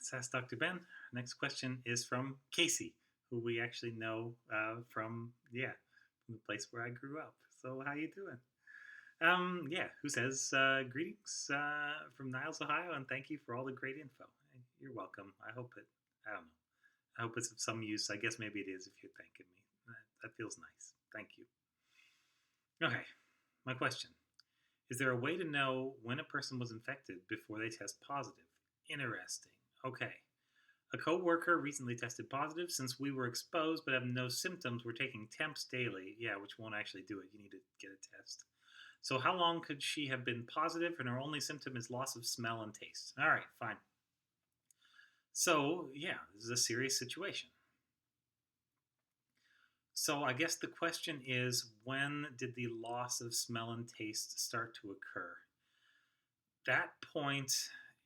Let's ask Dr. Ben. Next question is from Casey, who we actually know from the place where I grew up. So how you doing? Who says, greetings from Niles, Ohio, and thank you for all the great info. You're welcome. I don't know. I hope it's of some use. I guess maybe it is if you're thanking me. That feels nice. Thank you. Okay, my question. Is there a way to know when a person was infected before they test positive? Interesting. Okay. A coworker recently tested positive. Since we were exposed but have no symptoms, we're taking temps daily. Yeah, which won't actually do it. You need to get a test. So how long could she have been positive and her only symptom is loss of smell and taste? All right, fine. So, yeah, this is a serious situation. So I guess the question is, when did the loss of smell and taste start to occur? That point,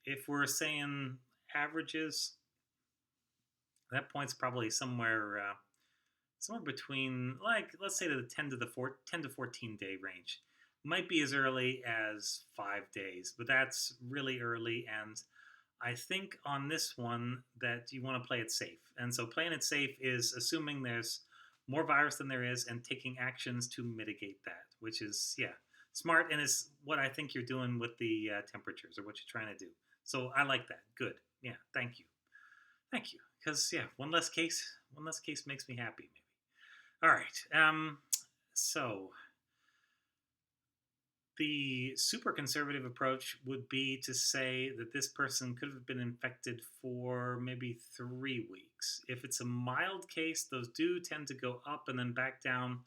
if we're saying averages, that point's probably somewhere between, like, let's say the 10 to 14 day range. Might be as early as 5 days, but that's really early. And I think on this one that you want to play it safe. And so playing it safe is assuming there's more virus than there is and taking actions to mitigate that, which is, yeah, smart and is what I think you're doing with the temperatures or what you're trying to do. So I like that. Good. Yeah, thank you. Thank you. Because, yeah, one less case makes me happy, maybe. All right. So the super conservative approach would be to say that this person could have been infected for maybe 3 weeks. If it's a mild case, those do tend to go up and then back down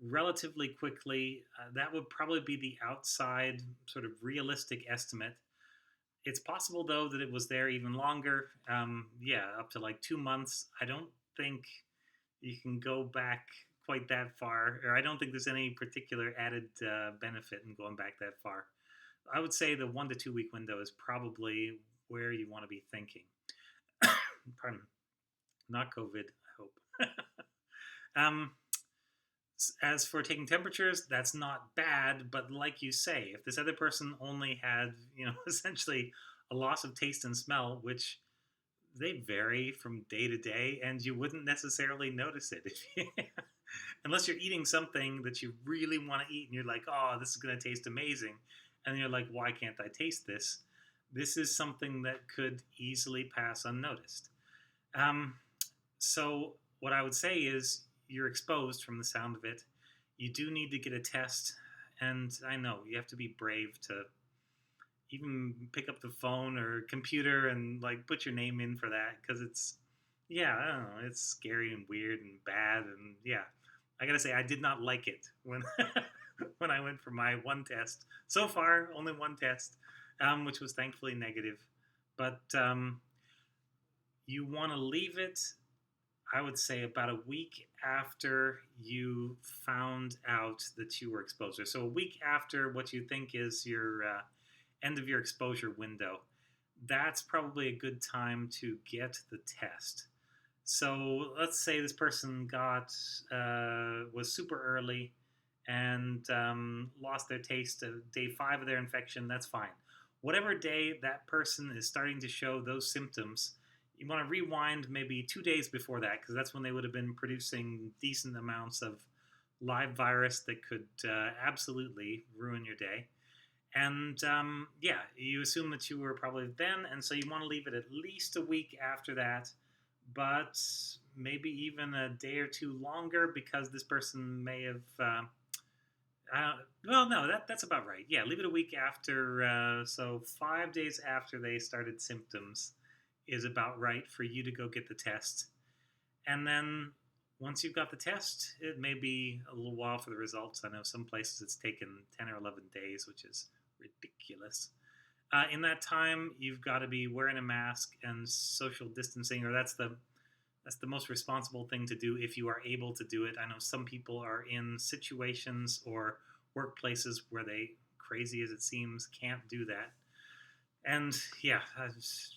relatively quickly. That would probably be the outside sort of realistic estimate. It's possible, though, that it was there even longer. Up to like 2 months. I don't think you can go back quite that far, or I don't think there's any particular added benefit in going back that far. I would say the 1 to 2 week window is probably where you want to be thinking. Pardon, not COVID, I hope. As for taking temperatures, that's not bad, but like you say, if this other person only had, essentially a loss of taste and smell, which they vary from day to day, and you wouldn't necessarily notice it unless you're eating something that you really want to eat, and you're like, "Oh, this is going to taste amazing," and you're like, "Why can't I taste this?" This is something that could easily pass unnoticed. So what I would say is, you're exposed from the sound of it. You do need to get a test, and I know you have to be brave to even pick up the phone or computer and like put your name in for that, because I don't know, it's scary and weird and bad, and yeah, I gotta say I did not like it when when I went for my one test. So far, only one test, which was thankfully negative. But you want to leave it, I would say, about a week after you found out that you were exposed. So a week after what you think is your end of your exposure window, that's probably a good time to get the test. So let's say this person was super early and lost their taste at day 5 of their infection. That's fine. Whatever day that person is starting to show those symptoms, you want to rewind maybe 2 days before that, because that's when they would have been producing decent amounts of live virus that could absolutely ruin your day. And you assume that you were probably then, and so you want to leave it at least a week after that, but maybe even a day or two longer, because this person may have. That's about right. Yeah, leave it a week after. So 5 days after they started symptoms is about right for you to go get the test. And then once you've got the test, it may be a little while for the results. I know some places it's taken 10 or 11 days, which is ridiculous. In that time, you've got to be wearing a mask and social distancing, or that's the most responsible thing to do if you are able to do it. I know some people are in situations or workplaces where they, crazy as it seems, can't do that. And yeah,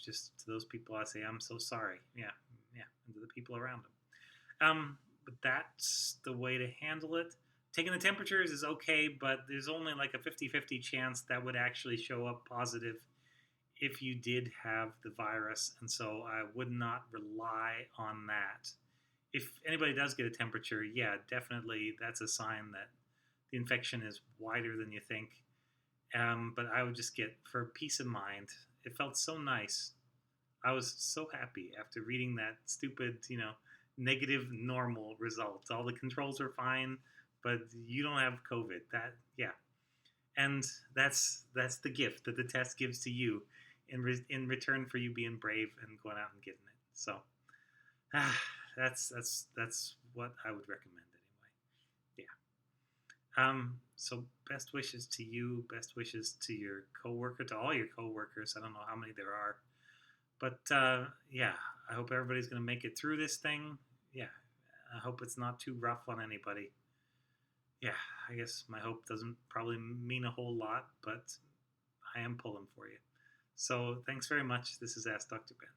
just to those people, I say I'm so sorry. Yeah, and to the people around them. But that's the way to handle it. Taking the temperatures is okay, but there's only like a 50-50 chance that would actually show up positive if you did have the virus, and so I would not rely on that. If anybody does get a temperature, yeah, definitely that's a sign that the infection is wider than you think. But I would just get, for peace of mind, it felt so nice. I was so happy after reading that stupid, negative normal results. All the controls are fine, but you don't have COVID. That, yeah, and that's the gift that the test gives to you in return for you being brave and going out and getting it. So, ah, that's what I would recommend anyway. Yeah. So best wishes to you. Best wishes to your coworker, to all your coworkers. I don't know how many there are, but yeah, I hope everybody's going to make it through this thing. Yeah, I hope it's not too rough on anybody. Yeah, I guess my hope doesn't probably mean a whole lot, but I am pulling for you. So thanks very much. This is Ask Dr. Ben.